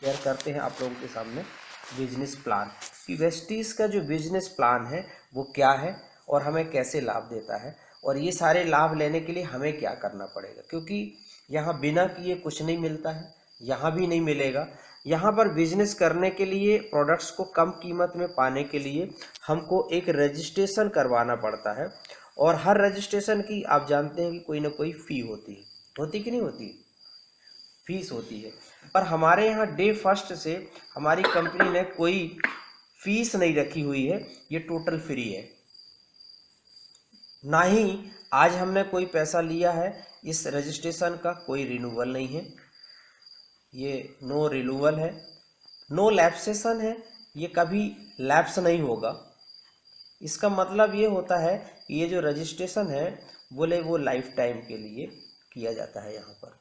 Share करते हैं आप लोगों के सामने बिजनेस प्लान कि वेस्टीज का जो बिजनेस प्लान है वो क्या है और हमें कैसे लाभ देता है, और ये सारे लाभ लेने के लिए हमें क्या करना पड़ेगा, क्योंकि यहाँ बिना किए कुछ नहीं मिलता है, यहाँ भी नहीं मिलेगा। यहाँ पर बिजनेस करने के लिए, प्रोडक्ट्स को कम कीमत में पाने के लिए हमको एक रजिस्ट्रेशन करवाना पड़ता है, और हर रजिस्ट्रेशन की आप जानते हैं कि कोई ना कोई फ़ी होती कि नहीं होती, फीस होती है। पर हमारे यहाँ डे फर्स्ट से हमारी कंपनी ने कोई फीस नहीं रखी हुई है, ये टोटल फ्री है। ना ही आज हमने कोई पैसा लिया है, इस रजिस्ट्रेशन का कोई रिन्यूअल नहीं है, ये नो रिन्यूअल है, नो लैप्सेशन है, ये कभी लैप्स नहीं होगा। इसका मतलब ये होता है कि ये जो रजिस्ट्रेशन है बोले वो लाइफ टाइम के लिए किया जाता है। यहाँ पर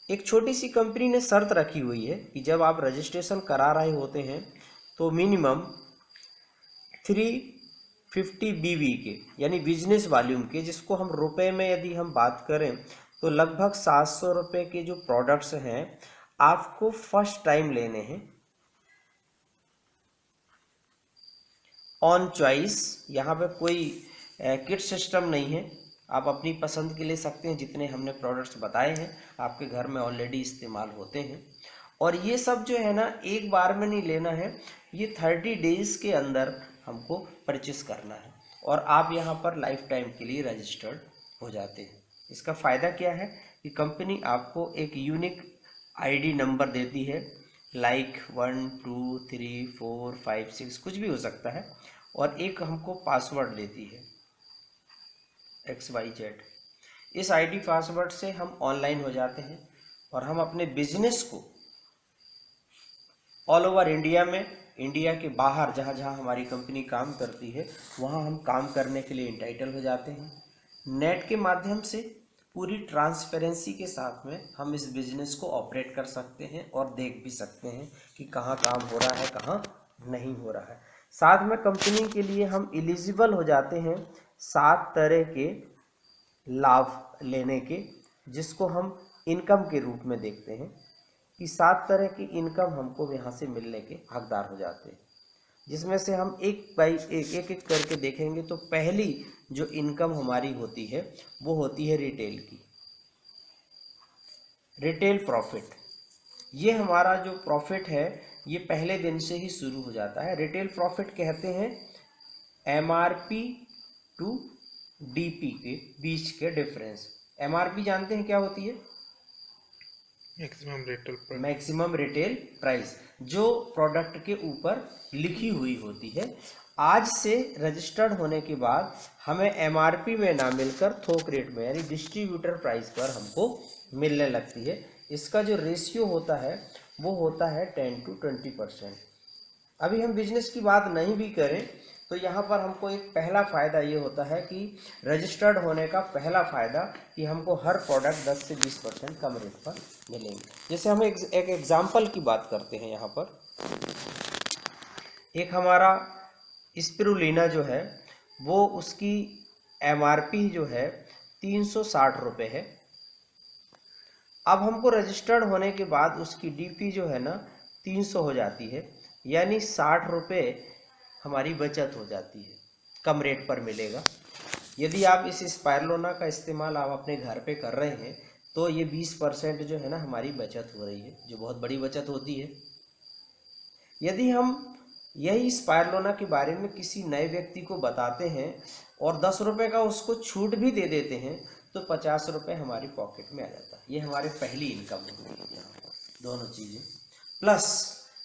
एक छोटी सी कंपनी ने शर्त रखी हुई है कि जब आप रजिस्ट्रेशन करा रहे होते हैं तो मिनिमम 350 बीवी के यानी बिजनेस वॉल्यूम के, जिसको हम रुपए में यदि हम बात करें तो लगभग 700 रुपये के जो प्रोडक्ट्स हैं आपको फर्स्ट टाइम लेने हैं ऑन चॉइस। यहाँ पे कोई किट सिस्टम नहीं है, आप अपनी पसंद के ले सकते हैं। जितने हमने प्रोडक्ट्स बताए हैं आपके घर में ऑलरेडी इस्तेमाल होते हैं, और ये सब जो है ना एक बार में नहीं लेना है, ये 30 डेज़ के अंदर हमको परचेस करना है, और आप यहाँ पर लाइफ टाइम के लिए रजिस्टर्ड हो जाते हैं। इसका फ़ायदा क्या है कि कंपनी आपको एक यूनिक आईडी नंबर देती है, लाइक 1 2 3 4 5 6 कुछ भी हो सकता है, और एक हमको पासवर्ड देती है XYZ। इस आईडी पासवर्ड से हम ऑनलाइन हो जाते हैं और हम अपने बिजनेस को ऑल ओवर इंडिया में, इंडिया के बाहर जहाँ जहाँ हमारी कंपनी काम करती है वहाँ हम काम करने के लिए इंटाइटल हो जाते हैं। नेट के माध्यम से पूरी ट्रांसपेरेंसी के साथ में हम इस बिज़नेस को ऑपरेट कर सकते हैं और देख भी सकते हैं कि कहाँ काम हो रहा है, कहाँ नहीं हो रहा है। साथ में कंपनी के लिए हम एलिजिबल हो जाते हैं 7 तरह के लाभ लेने के, जिसको हम इनकम के रूप में देखते हैं कि 7 तरह की इनकम हमको यहाँ से मिलने के हकदार हो जाते हैं, जिसमें से हम एक बाई एक करके देखेंगे। तो पहली जो इनकम हमारी होती है वो होती है रिटेल की, रिटेल प्रॉफिट। ये हमारा जो प्रॉफिट है ये पहले दिन से ही शुरू हो जाता है। रिटेल प्रॉफिट कहते हैं MRP टू DP के बीच के डिफरेंस। MRP जानते हैं क्या होती है? मैक्सिमम रिटेल प्राइस, जो प्रोडक्ट के ऊपर लिखी हुई होती है। आज से रजिस्टर्ड होने के बाद हमें MRP में ना मिलकर थोक रेट में यानी डिस्ट्रीब्यूटर प्राइस पर हमको मिलने लगती है। इसका जो रेशियो होता है वो होता है 10 to 20%। अभी हम बिजनेस की बात नहीं भी करें तो यहाँ पर हमको एक पहला फ़ायदा ये होता है कि रजिस्टर्ड होने का पहला फ़ायदा कि हमको हर प्रोडक्ट 10 से 20% कम रेट पर मिलेंगे। जैसे हम एक एग्जांपल की बात करते हैं। यहाँ पर एक हमारा स्पिरुलिना जो है वो उसकी MRP जो है 360 रुपये है। अब हमको रजिस्टर्ड होने के बाद उसकी DP जो है ना 300 हो जाती है, यानी 60 रुपये हमारी बचत हो जाती है, कम रेट पर मिलेगा। यदि आप इस स्पायरुलिना का इस्तेमाल आप अपने घर पे कर रहे हैं तो ये 20% जो है ना हमारी बचत हो रही है, जो बहुत बड़ी बचत होती है। यदि हम यही स्पायरुलिना के बारे में किसी नए व्यक्ति को बताते हैं और 10 रुपये का उसको छूट भी दे देते हैं तो 50 रुपये हमारी पॉकेट में आ जाता है। ये हमारी पहली इनकम होती है। यहाँ पर दोनों चीज़ें प्लस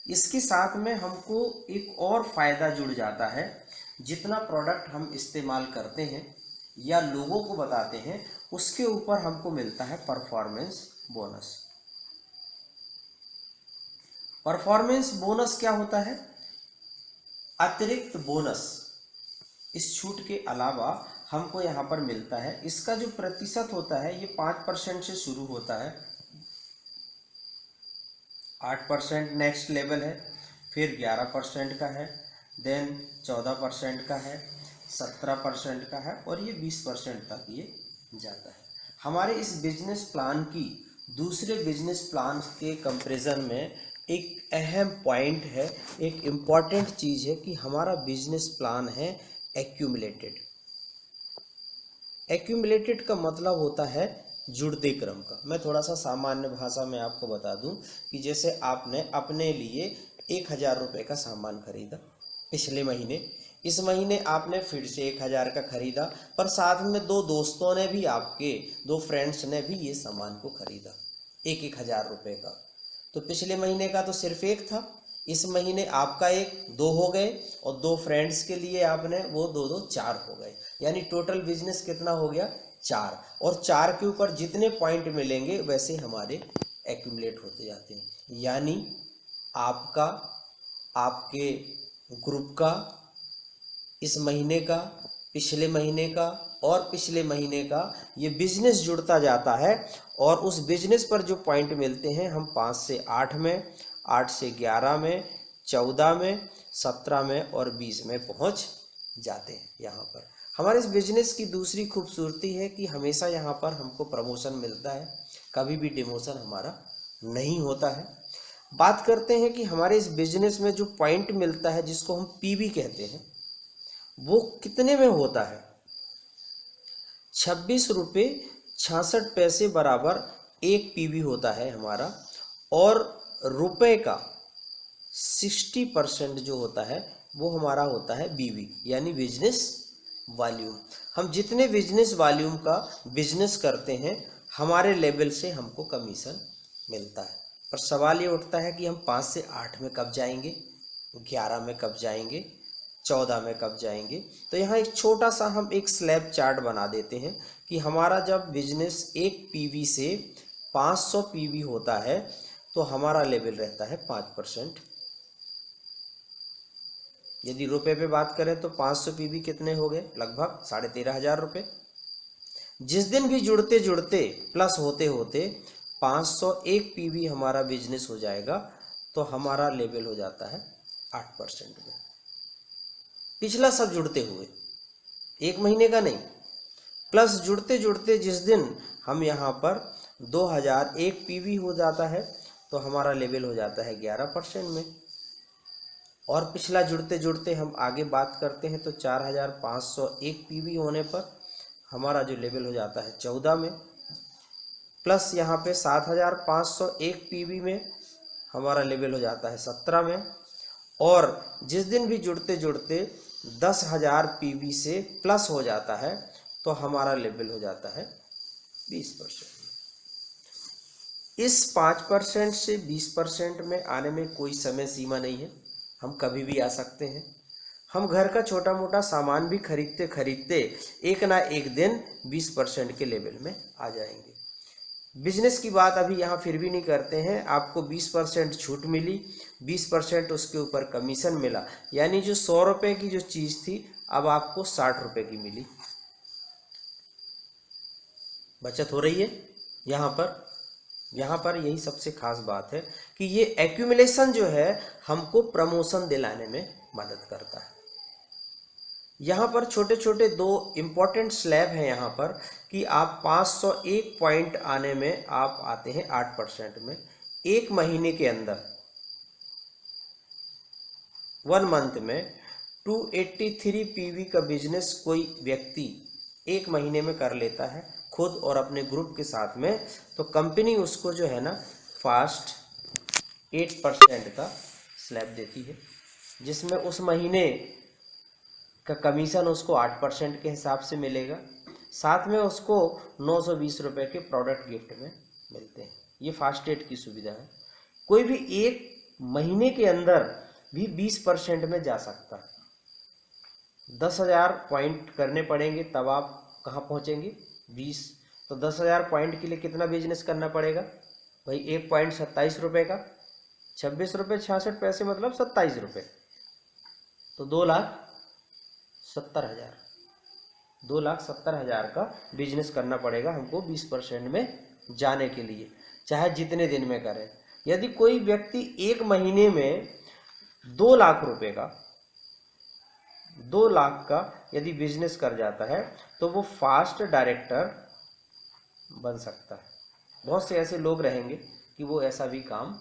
इसके साथ में हमको एक और फ़ायदा जुड़ जाता है। जितना प्रोडक्ट हम इस्तेमाल करते हैं या लोगों को बताते हैं उसके ऊपर हमको मिलता है परफॉर्मेंस बोनस। परफॉर्मेंस बोनस क्या होता है? अतिरिक्त बोनस इस छूट के अलावा हमको यहाँ पर मिलता है। इसका जो प्रतिशत होता है ये 5% से शुरू होता है, 8% नेक्स्ट लेवल है, फिर 11% का है, देन 14% का है, 17% का है, और ये 20% तक ये जाता है। हमारे इस बिजनेस प्लान की दूसरे बिजनेस प्लान के कंपैरिजन में एक अहम पॉइंट है, एक इम्पॉर्टेंट चीज़ है कि हमारा बिजनेस प्लान है एक्यूमुलेटेड। एक्यूमुलेटेड का मतलब होता है जुड़ते क्रम का। मैं थोड़ा सा सामान्य भाषा में आपको बता दूं कि जैसे आपने अपने लिए 1000 रुपये का सामान खरीदा पिछले महीने, इस महीने आपने फिर से 1000 का खरीदा, पर साथ में दो दोस्तों ने भी, आपके दो फ्रेंड्स ने भी ये सामान को खरीदा 1000 रुपये का। तो पिछले महीने का तो सिर्फ एक था, इस महीने आपका एक, दो हो गए, और दो फ्रेंड्स के लिए आपने वो दो दो चार हो गए, यानी टोटल बिजनेस कितना हो गया, 4। और 4 के ऊपर जितने पॉइंट मिलेंगे वैसे हमारे एक्यूमुलेट होते जाते हैं। यानी आपका, आपके ग्रुप का, इस महीने का, पिछले महीने का और पिछले महीने का, ये बिजनेस जुड़ता जाता है। और उस बिजनेस पर जो पॉइंट मिलते हैं, हम 5 से 8 में, 8 से 11 में, 14 में, 17 में और 20 में पहुंच जाते हैं। यहाँ पर हमारे इस बिजनेस की दूसरी खूबसूरती है कि हमेशा यहाँ पर हमको प्रमोशन मिलता है, कभी भी डिमोशन हमारा नहीं होता है। बात करते हैं कि हमारे इस बिजनेस में जो पॉइंट मिलता है, जिसको हम पीवी कहते हैं, वो कितने में होता है। 26 रुपये 66 पैसे बराबर एक पीवी होता है हमारा। और रुपए का 60% जो होता है वो हमारा होता है बीवी, यानी बिजनेस वॉल्यूम। हम जितने बिजनेस वॉल्यूम का बिजनेस करते हैं, हमारे लेवल से हमको कमीशन मिलता है। पर सवाल ये उठता है कि हम 5 से 8 में कब जाएंगे, 11 में कब जाएंगे, 14 में कब जाएंगे। तो यहाँ एक छोटा सा हम एक स्लैब चार्ट बना देते हैं कि हमारा जब बिजनेस एक पीवी से 500 पीवी होता है तो हमारा लेवल रहता है 5%। यदि रुपए पे बात करें तो 500 पीवी कितने हो गए, लगभग 13,500 रुपये। जिस दिन भी जुड़ते जुड़ते प्लस होते होते 501 पीवी हमारा बिजनेस हो जाएगा तो हमारा लेवल हो जाता है 8% में। पिछला सब जुड़ते हुए, एक महीने का नहीं, प्लस जुड़ते जुड़ते जिस दिन हम यहाँ पर 2001 पीवी हो जाता है तो हमारा लेवल हो जाता है 11% में। और पिछला जुड़ते जुड़ते हम आगे बात करते हैं तो 4501 पीवी होने पर हमारा जो लेवल हो जाता है 14 में। प्लस यहाँ पे 7501 पीवी में हमारा लेवल हो जाता है 17 में। और जिस दिन भी जुड़ते जुड़ते 10,000 पीवी से प्लस हो जाता है तो हमारा लेवल हो जाता है 20%। इस 5% से 20% में आने में कोई समय सीमा नहीं है, हम कभी भी आ सकते हैं। हम घर का छोटा मोटा सामान भी खरीदते खरीदते एक ना एक दिन 20% के लेवल में आ जाएंगे। बिजनेस की बात अभी यहाँ फिर भी नहीं करते हैं। आपको 20% छूट मिली, 20% उसके ऊपर कमीशन मिला, यानी जो 100 रुपये की जो चीज़ थी अब आपको 60 रुपये की मिली। बचत हो रही है यहाँ पर यही सबसे खास बात है कि ये एक्यूमुलेशन जो है हमको प्रमोशन दिलाने में मदद करता है। यहाँ पर छोटे छोटे दो इम्पॉर्टेंट स्लैब हैं यहाँ पर कि आप 501 पॉइंट आने में आप आते हैं 8% में। एक महीने के अंदर 1 मंथ में 283 पीवी का बिजनेस कोई व्यक्ति एक महीने में कर लेता है खुद और अपने ग्रुप के साथ में, तो कंपनी उसको जो है ना फास्ट 8% का स्लैब देती है, जिसमें उस महीने का कमीशन उसको 8% के हिसाब से मिलेगा। साथ में उसको 920 रुपये के प्रोडक्ट गिफ्ट में मिलते हैं। ये फास्ट एड की सुविधा है। कोई भी एक महीने के अंदर भी 20% में जा सकता है। 10,000 पॉइंट करने पड़ेंगे तब आप कहाँ पहुँचेंगे, 20। तो 10,000 पॉइंट के लिए कितना बिजनेस करना पड़ेगा भाई, एक पॉइंट 27 रुपये का, 26 रुपये 66 पैसे मतलब 27 रुपये, तो 2,70,000 2,70,000 का बिजनेस करना पड़ेगा हमको 20% में जाने के लिए, चाहे जितने दिन में करें। यदि कोई व्यक्ति एक महीने में 2 लाख रुपए का, 2 लाख का यदि बिजनेस कर जाता है तो वो फास्ट डायरेक्टर बन सकता है। बहुत से ऐसे लोग रहेंगे कि वो ऐसा भी काम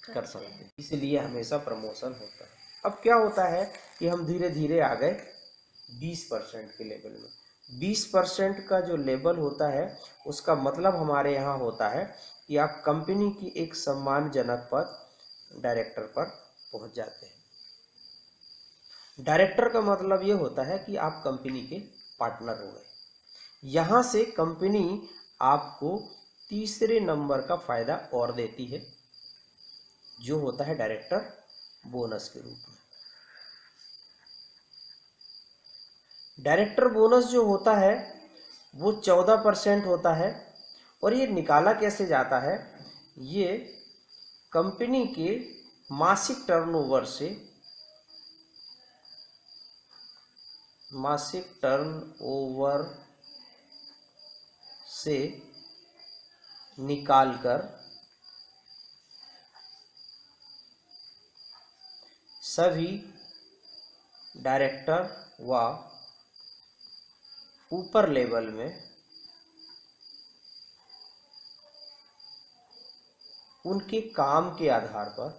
कर सकते हैं, इसलिए हमेशा प्रमोशन होता है। अब क्या होता है कि हम धीरे धीरे आ गए 20% के लेवल में। 20% का जो लेवल होता है उसका मतलब हमारे यहाँ होता है कि आप कंपनी की एक सम्मानजनक पद डायरेक्टर पर पहुंच जाते हैं। डायरेक्टर का मतलब ये होता है कि आप कंपनी के पार्टनर हो गए। यहाँ से कंपनी आपको तीसरे नंबर का फायदा और देती है, जो होता है डायरेक्टर बोनस के रूप में। डायरेक्टर बोनस जो होता है वो 14% होता है, और ये निकाला कैसे जाता है, ये कंपनी के मासिक टर्नओवर से निकालकर सभी डायरेक्टर व ऊपर लेवल में उनके काम के आधार पर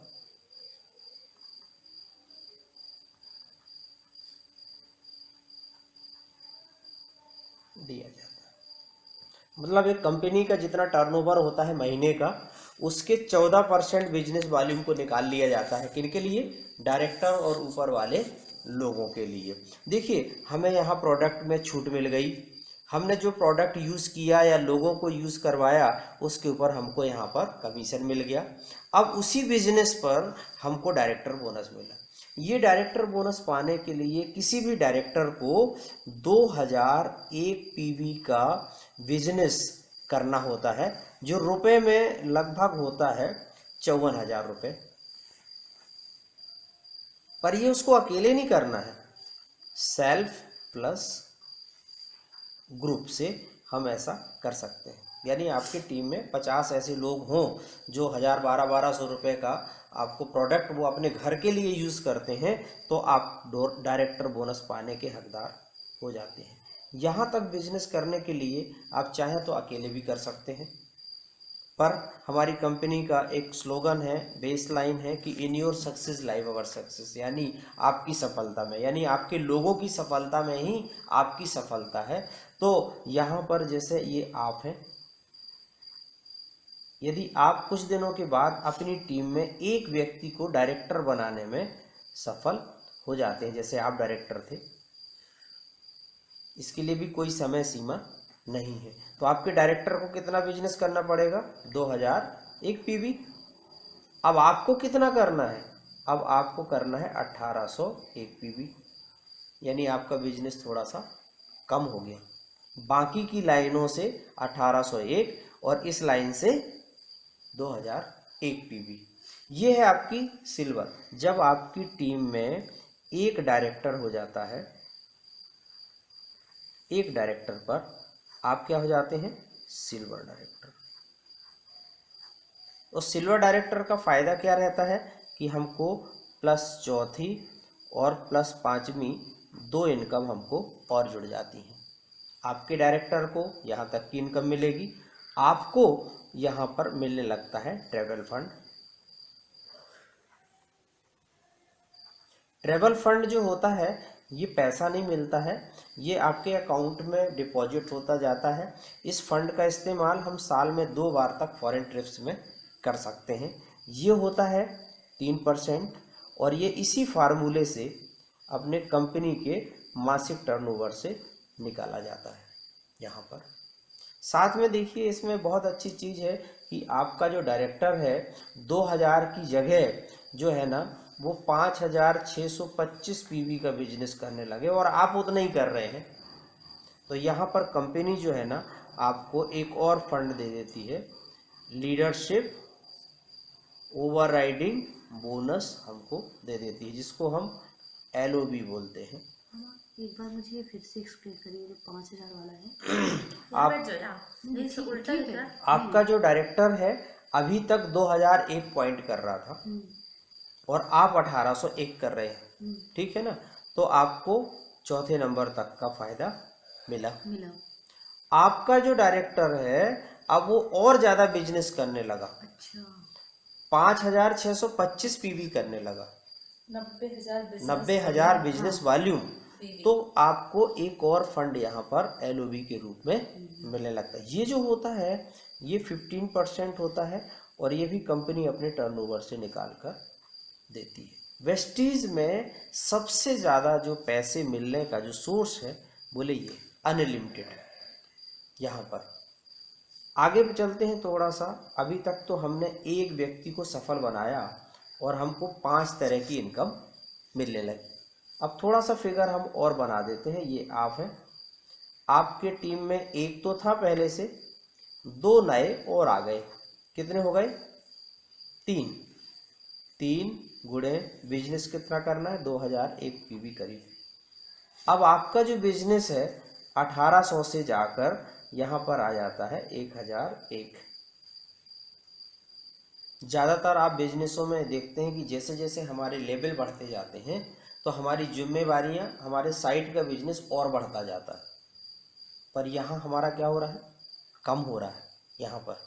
दिया जाता है। मतलब एक कंपनी का जितना टर्नओवर होता है महीने का, उसके 14% बिजनेस वॉल्यूम को निकाल लिया जाता है। किनके लिए? डायरेक्टर और ऊपर वाले लोगों के लिए। देखिए, हमें यहाँ प्रोडक्ट में छूट मिल गई, हमने जो प्रोडक्ट यूज़ किया या लोगों को यूज़ करवाया उसके ऊपर हमको यहाँ पर कमीशन मिल गया। अब उसी बिजनेस पर हमको डायरेक्टर बोनस मिला। ये डायरेक्टर बोनस पाने के लिए किसी भी डायरेक्टर को 2001 पीवी का बिजनेस करना होता है, जो रुपए में लगभग होता है 54,000 रुपये। पर ये उसको अकेले नहीं करना है, सेल्फ प्लस ग्रुप से हम ऐसा कर सकते हैं। यानी आपकी टीम में 50 ऐसे लोग हों जो 1,000-1,200 रुपये का आपको प्रोडक्ट वो अपने घर के लिए यूज़ करते हैं, तो आप डायरेक्टर बोनस पाने के हकदार हो जाते हैं। यहाँ तक बिजनेस करने के लिए आप चाहें तो अकेले भी कर सकते हैं, पर हमारी कंपनी का एक स्लोगन है, बेस लाइन है कि in your success live our success, यानी आपकी सफलता में, यानी आपके लोगों की सफलता में ही आपकी सफलता है। तो यहाँ पर जैसे ये आप हैं, यदि आप कुछ दिनों के बाद अपनी टीम में एक व्यक्ति को डायरेक्टर बनाने में सफल हो जाते हैं, जैसे आप डायरेक्टर थे, इसके लिए भी कोई समय सीमा नहीं है, तो आपके डायरेक्टर को कितना बिजनेस करना पड़ेगा? 2001 पीवी। अब आपको कितना करना है? अब आपको करना है 1801 पीवी, यानी आपका बिजनेस थोड़ा सा कम हो गया। बाकी की लाइनों से 1801 और इस लाइन से 2001 पीवी। ये है आपकी सिल्वर। जब आपकी टीम में एक डायरेक्टर हो जाता है, एक डायरेक्टर पर आप क्या हो जाते हैं? Silver director. और सिल्वर डायरेक्टर का फायदा क्या रहता है कि हमको प्लस चौथी और प्लस पांचवी 2 इनकम हमको और जुड़ जाती हैं। आपके डायरेक्टर को यहाँ तक की इनकम मिलेगी, आपको यहाँ पर मिलने लगता है ट्रैवल फंड। ट्रैवल फंड जो होता है ये पैसा नहीं मिलता है, ये आपके अकाउंट में डिपॉजिट होता जाता है। इस फंड का इस्तेमाल हम साल में 2 बार तक फॉरेन ट्रिप्स में कर सकते हैं। ये होता है 3%, और ये इसी फार्मूले से अपने कंपनी के मासिक टर्नओवर से निकाला जाता है। यहाँ पर साथ में देखिए, इसमें बहुत अच्छी चीज़ है कि आपका जो डायरेक्टर है 2000 की जगह जो है ना वो 5,625 पीवी का बिजनेस करने लगे, और आप उतना ही कर रहे हैं। तो यहाँ पर कंपनी जो है ना आपको एक और फंड दे देती है, लीडरशिप ओवरराइडिंग बोनस हमको दे देती है, जिसको हम LOB बोलते हैं। एक बार मुझे फिर से एक्सप्लेन करिए, जो 5,000 वाला है। आपका जो डायरेक्टर है अभी तक 2001 पॉइंट कर रहा था और आप 1801 कर रहे हैं, ठीक है ना, तो आपको चौथे नंबर तक का फायदा मिला। आपका जो डायरेक्टर है अब वो और ज्यादा बिजनेस करने लगा। अच्छा। 5625 पीवी करने लगा, 90,000 बिजनेस वॉल्यूम, तो आपको एक और फंड यहाँ पर एलओबी के रूप में मिलने लगता है। ये जो होता है ये 15% होता है और ये भी कंपनी अपने टर्नओवर से निकाल कर देती है। वेस्टीज में सबसे ज़्यादा जो पैसे मिलने का जो सोर्स है बोले ये अनलिमिटेड है। यहाँ पर आगे भी चलते हैं थोड़ा सा। अभी तक तो हमने एक व्यक्ति को सफल बनाया और हमको 5 तरह की इनकम मिलने लगी। अब थोड़ा सा फिगर हम और बना देते हैं। ये आप हैं, आपके टीम में एक तो था पहले से, 2 नए और आ गए, कितने हो गए? 3 गुणे बिजनेस कितना करना है? 2001 पीवी करीब। अब आपका जो बिजनेस है 1800 से जाकर यहाँ पर आ जाता है 1001। ज़्यादातर आप बिजनेसों में देखते हैं कि जैसे जैसे हमारे लेवल बढ़ते जाते हैं तो हमारी जिम्मेवारियाँ, हमारे साइट का बिजनेस और बढ़ता जाता है, पर यहाँ हमारा क्या हो रहा है? कम हो रहा है यहाँ पर।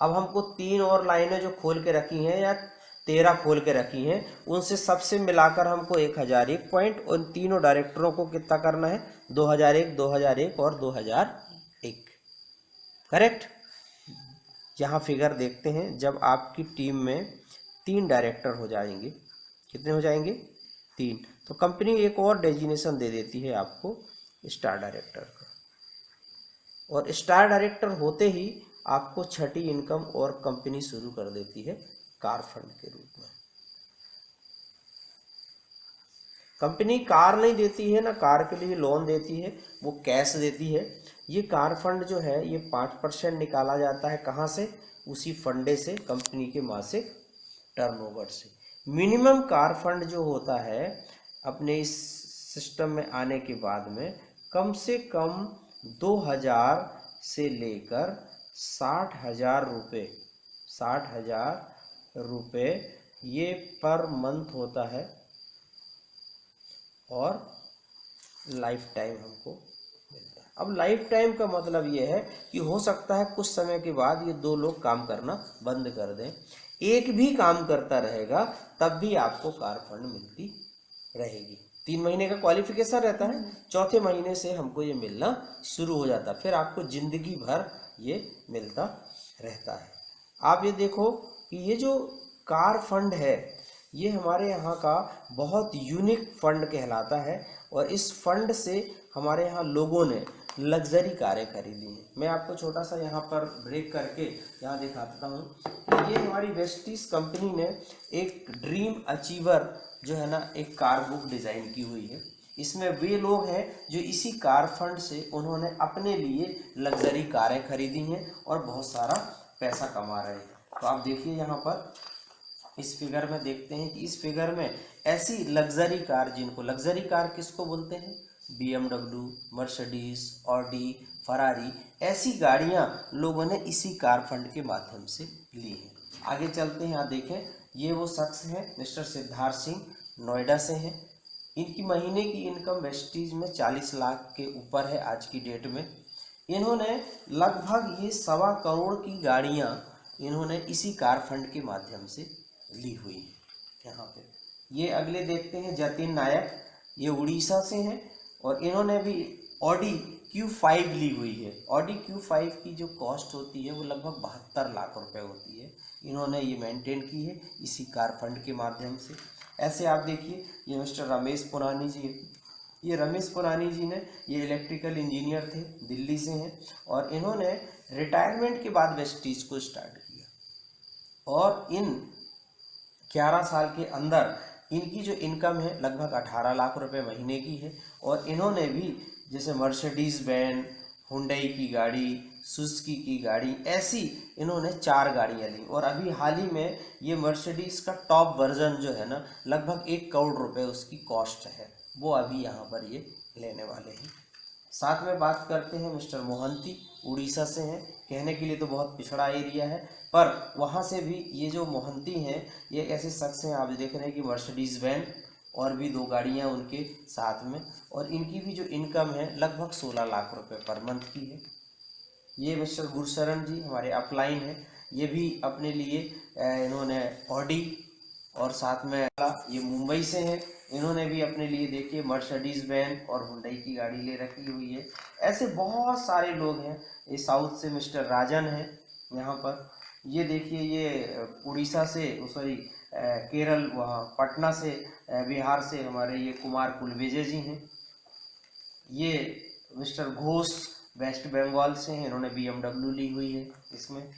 अब हमको 3 और लाइनें जो खोल के रखी हैं या 13 खोल के रखी हैं, उनसे सबसे मिलाकर हमको 1001 पॉइंट, उन तीनों डायरेक्टरों को कितना करना है? 2001, 2001 और 2001। करेक्ट। यहाँ फिगर देखते हैं, जब आपकी टीम में 3 डायरेक्टर हो जाएंगे, कितने हो जाएंगे? 3, तो कंपनी एक और डेजिग्नेशन दे देती है आपको स्टार डायरेक्टर का, और स्टार डायरेक्टर होते ही आपको छठी इनकम और कंपनी शुरू कर देती है कार फंड के रूप में। कंपनी कार नहीं देती है ना, कार के लिए लोन देती है, वो कैश देती है। ये कार फंड जो है ये 5% निकाला जाता है, कहाँ से? उसी फंडे से, कंपनी के मासिक टर्नओवर से। मिनिमम कार फंड जो होता है अपने इस सिस्टम में आने के बाद में कम से कम 2000 से लेकर 60,000 रुपये, 60,000 रुपये ये पर मंथ होता है, और लाइफ टाइम हमको मिलता है। अब लाइफ टाइम का मतलब ये है कि हो सकता है कुछ समय के बाद ये 2 लोग काम करना बंद कर दें, एक भी काम करता रहेगा तब भी आपको कार फंड मिलती रहेगी। 3 महीने का क्वालिफिकेशन रहता है, चौथे महीने से हमको ये मिलना शुरू हो जाता है, फिर आपको जिंदगी भर ये मिलता रहता है। आप ये देखो कि ये जो कार फंड है ये हमारे यहाँ का बहुत यूनिक फंड कहलाता है, और इस फंड से हमारे यहाँ लोगों ने लग्जरी कारें खरीदी हैं। मैं आपको छोटा सा यहाँ पर ब्रेक करके यहाँ दिखाता हूँ कि ये हमारी वेस्टीज कंपनी ने एक ड्रीम अचीवर जो है ना एक कार बुक डिज़ाइन की हुई है। इसमें वे लोग हैं जो इसी कार फंड से उन्होंने अपने लिए लग्जरी कारें खरीदी हैं और बहुत सारा पैसा कमा रहे हैं। तो आप देखिए यहाँ पर इस फिगर में देखते हैं कि इस फिगर में ऐसी लग्जरी कार, जिनको लग्जरी कार किसको बोलते हैं? BMW, मर्सिडीज, ऑडी, फरारी, ऐसी गाड़ियां लोगों ने इसी कार फंड के माध्यम से ली हैं। आगे चलते हैं, यहाँ देखें ये वो शख्स हैं मिस्टर सिद्धार्थ सिंह, नोएडा से हैं। इनकी महीने की इनकम वेस्टीज में 40 लाख के ऊपर है आज की डेट में। इन्होंने लगभग ये 1.25 करोड़ की गाड़ियाँ इन्होंने इसी कार फंड के माध्यम से ली हुई है। यहाँ पे ये अगले देखते हैं जतिन नायक, ये उड़ीसा से हैं और इन्होंने भी ऑडी Q5 ली हुई है। ऑडी Q5 की जो कॉस्ट होती है वो लगभग 72 लाख रुपए होती है। इन्होंने ये मेंटेन की है इसी कार फंड के माध्यम से। ऐसे आप देखिए ये मिस्टर रमेश पुरानी जी, ये रमेश पुरानी जी ने ये इलेक्ट्रिकल इंजीनियर थे, दिल्ली से हैं, और इन्होंने रिटायरमेंट के बाद वेस्टीज को स्टार्ट किया और इन 11 साल के अंदर इनकी जो इनकम है लगभग 18 लाख रुपए महीने की है। और इन्होंने भी जैसे मर्सिडीज बैंड, हुंडई की गाड़ी, सुजुकी की गाड़ी, ऐसी इन्होंने 4 गाड़ियाँ ली। और अभी हाल ही में ये मर्सिडीज का टॉप वर्जन जो है ना लगभग 1 करोड़ रुपए उसकी कॉस्ट है, वो अभी यहाँ पर ये लेने वाले हैं। साथ में बात करते हैं मिस्टर मोहंती, उड़ीसा से हैं। कहने के लिए तो बहुत पिछड़ा एरिया है, पर वहाँ से भी ये जो मोहंती हैं ये ऐसे शख्स हैं, आप देख रहे हैं कि मर्सिडीज वैन और भी 2 गाड़ियाँ उनके साथ में, और इनकी भी जो इनकम है लगभग 16 लाख रुपए पर मंथ की है। ये मिस्टर गुरशरण जी हमारे अपलाइन हैं, ये भी अपने लिए इन्होंने ऑडी, और साथ में ये मुंबई से हैं, इन्होंने भी अपने लिए देखिए मर्सिडीज बैन और हुंडई की गाड़ी ले रखी हुई है। ऐसे बहुत सारे लोग हैं। ये साउथ से मिस्टर राजन है यहाँ पर। ये देखिए ये उड़ीसा से, सॉरी केरल, वहाँ पटना से, बिहार से हमारे ये कुमार कुलविजय जी हैं। ये मिस्टर घोष वेस्ट बंगाल से हैं, इन्होंने BMW ली हुई है इसमें।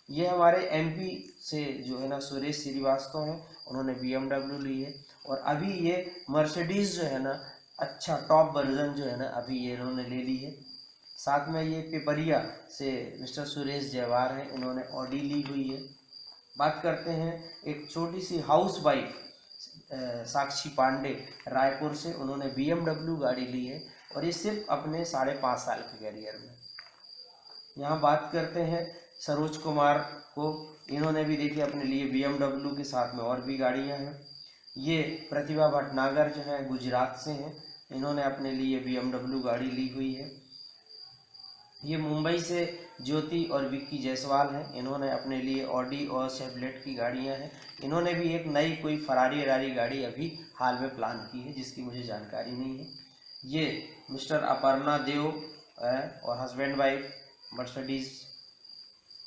ये हमारे MP से जो है ना सुरेश श्रीवास्तव हैं, उन्होंने BMW ली है। और अभी ये मर्सिडीज जो है ना, अच्छा टॉप वर्जन जो है ना, अभी ये इन्होंने ले ली है। साथ में ये पिपरिया से मिस्टर सुरेश जयवार हैं, इन्होंने ऑडी ली हुई है। बात करते हैं एक छोटी सी हाउस वाइफ साक्षी पांडे रायपुर से, उन्होंने BMW गाड़ी ली है, और ये सिर्फ अपने 5.5 साल के करियर में। यहाँ बात करते हैं सरोज कुमार को, इन्होंने भी देखिए अपने लिए BMW के साथ में और भी गाड़ियाँ हैं। ये प्रतिभा भटनागर जो है गुजरात से हैं, इन्होंने अपने लिए BMW गाड़ी ली हुई है। ये मुंबई से ज्योति और विक्की जायसवाल हैं, इन्होंने अपने लिए ऑडी और शेवलेट की गाड़ियां हैं। इन्होंने भी एक नई कोई फरारी गाड़ी अभी हाल में प्लान की है, जिसकी मुझे जानकारी नहीं है। ये मिस्टर अपर्णा देव और हस्बैंड वाइफ मर्सिडीज।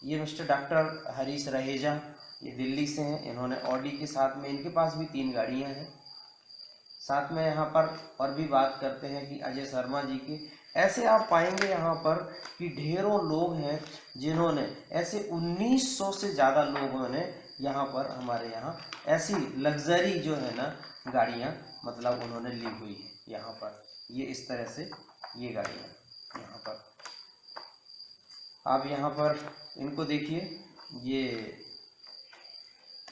ये मिस्टर डॉक्टर हरीश रहेजा, ये दिल्ली से हैं, इन्होंने ऑडी के साथ में, इनके पास भी 3 गाड़ियाँ हैं। साथ में यहाँ पर और भी बात करते हैं कि अजय शर्मा जी के। ऐसे आप पाएंगे यहाँ पर कि ढेरों लोग हैं जिन्होंने, ऐसे 1900 से ज़्यादा लोगों ने यहाँ पर हमारे यहाँ ऐसी लग्जरी जो है ना गाड़ियाँ मतलब उन्होंने ली हुई है यहाँ पर। ये इस तरह से ये गाड़ियाँ यहाँ पर आप यहाँ पर इनको देखिए। ये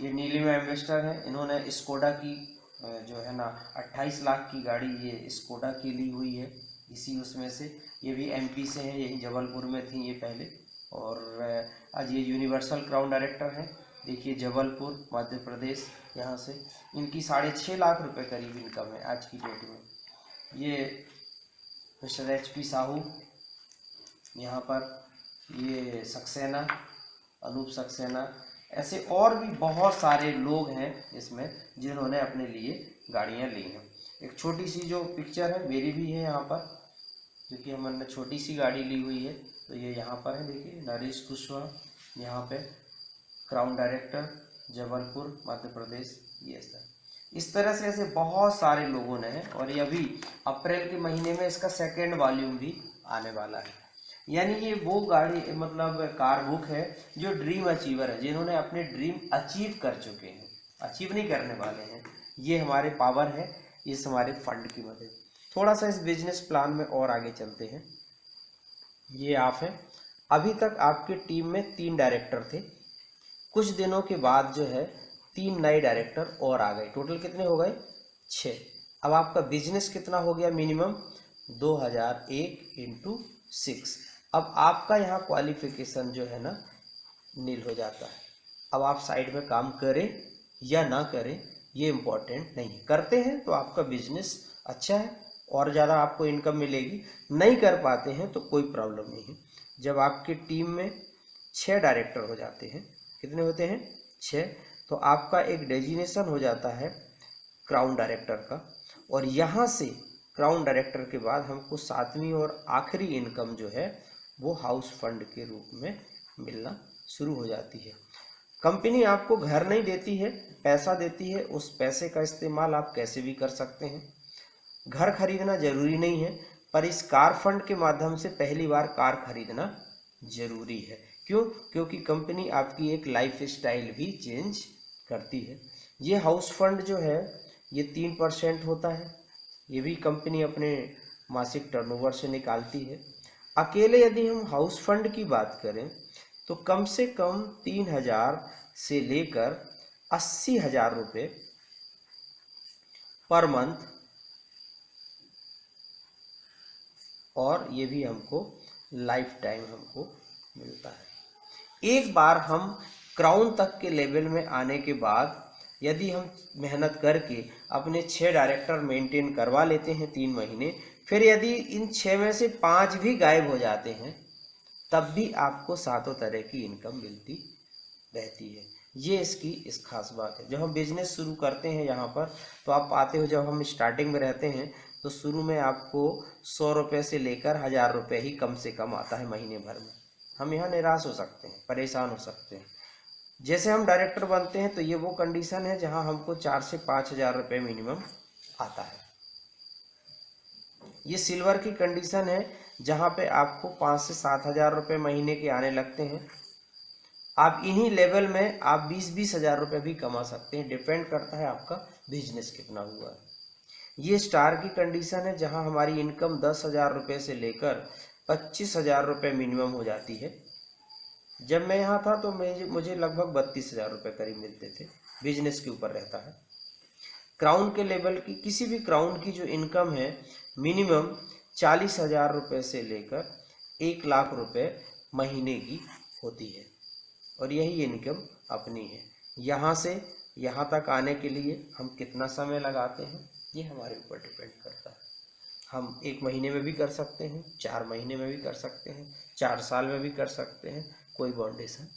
नीलिमा इन्वेस्टर है, इन्होंने स्कोडा की जो है ना 28 लाख की गाड़ी ये स्कोडा की ली हुई है इसी उसमें से। ये भी MP से हैं, यही जबलपुर में थी ये पहले, और आज ये यूनिवर्सल क्राउन डायरेक्टर हैं, देखिए जबलपुर मध्य प्रदेश यहाँ से। इनकी 6.5 लाख रुपए करीब इनकम है आज की डेट में। ये मिस्टर HP साहू यहाँ पर, ये सक्सेना, अनूप सक्सेना, ऐसे और भी बहुत सारे लोग हैं इसमें जिन्होंने अपने लिए गाड़ियाँ ली हैं। एक छोटी सी जो पिक्चर है मेरी भी है यहाँ पर, क्योंकि हमने छोटी सी गाड़ी ली हुई है, तो ये यहाँ पर है देखिए, नरेश कुशवाहा यहाँ पे क्राउन डायरेक्टर जबलपुर मध्य प्रदेश। ये सर इस तरह से ऐसे बहुत सारे लोगों ने हैं। और ये अभी अप्रैल के महीने में इसका 2nd वॉल्यूम भी आने वाला है। यानी ये वो गाड़ी मतलब कार बुक है जो ड्रीम अचीवर है, जिन्होंने अपने ड्रीम अचीव कर चुके हैं, अचीव नहीं करने वाले हैं। ये हमारे पावर है इस हमारे फंड की मदद। थोड़ा सा इस बिजनेस प्लान में और आगे चलते हैं। ये आप हैं, अभी तक आपके टीम में 3 डायरेक्टर थे, कुछ दिनों के बाद जो है 3 नए डायरेक्टर और आ गए। टोटल कितने हो गए? 6। अब आपका बिजनेस कितना हो गया? मिनिमम 2001 × 6। अब आपका यहाँ क्वालिफिकेशन जो है ना नील हो जाता है। अब आप साइड में काम करें या ना करें ये इम्पोर्टेंट नहीं है। करते हैं तो आपका बिजनेस अच्छा है और ज़्यादा आपको इनकम मिलेगी, नहीं कर पाते हैं तो कोई प्रॉब्लम नहीं है। जब आपकी टीम में 6 डायरेक्टर हो जाते हैं, कितने होते हैं? 6, तो आपका एक डेजिग्नेशन हो जाता है क्राउन डायरेक्टर का, और यहाँ से क्राउन डायरेक्टर के बाद हमको 7वीं और आखिरी इनकम जो है वो हाउस फंड के रूप में मिलना शुरू हो जाती है। कंपनी आपको घर नहीं देती है, पैसा देती है, उस पैसे का इस्तेमाल आप कैसे भी कर सकते हैं। घर खरीदना जरूरी नहीं है, पर इस कार फंड के माध्यम से पहली बार कार खरीदना जरूरी है। क्यों? क्योंकि कंपनी आपकी एक लाइफ स्टाइल भी चेंज करती है। ये हाउस फंड जो है ये 3% होता है, ये भी कंपनी अपने मासिक टर्नओवर से निकालती है। अकेले यदि हम हाउस फंड की बात करें तो कम से कम 3000 से लेकर 80,000 रुपये पर मंथ, और ये भी हमको लाइफ टाइम हमको मिलता है। एक बार हम क्राउन तक के लेवल में आने के बाद यदि हम मेहनत करके अपने 6 डायरेक्टर मेंटेन करवा लेते हैं 3 महीने, फिर यदि इन 6 में से 5 भी गायब हो जाते हैं तब भी आपको 7 तरह की इनकम मिलती रहती है। ये इसकी इस खास बात है। जब हम बिजनेस शुरू करते हैं यहाँ पर, तो आप पाते हो जब हम स्टार्टिंग में रहते हैं तो शुरू में आपको 100 रुपये से लेकर 1000 रुपये ही कम से कम आता है महीने भर में। हम यहाँ निराश हो सकते हैं, परेशान हो सकते हैं। जैसे हम डायरेक्टर बनते हैं तो ये वो कंडीशन है जहाँ हमको 4 से 5 हज़ार रुपये मिनिमम आता है। ये सिल्वर की कंडीशन है जहाँ पे आपको 5 से 7 हज़ार रुपये महीने के आने लगते हैं। आप इन्हीं लेवल में आप 20-20 हज़ार रुपये भी कमा सकते हैं, डिपेंड करता है आपका बिजनेस कितना हुआ है। ये स्टार की कंडीशन है जहां हमारी इनकम 10 हज़ार रुपये से लेकर 25 हज़ार रुपये मिनिमम हो जाती है। जब मैं यहाँ था तो मुझे लगभग 32 हज़ार रुपये करीब मिलते थे, बिजनेस के ऊपर रहता है। क्राउन के लेवल की किसी भी क्राउन की जो इनकम है मिनिमम 40 हज़ार रुपये से लेकर 1 लाख रुपये महीने की होती है, और यही इनकम अपनी है। यहाँ से यहाँ तक आने के लिए हम कितना समय लगाते हैं ये हमारे ऊपर डिपेंड करता है। हम 1 महीने में भी कर सकते हैं, 4 महीने में भी कर सकते हैं, 4 साल में भी कर सकते हैं, कोई बाउंडेशन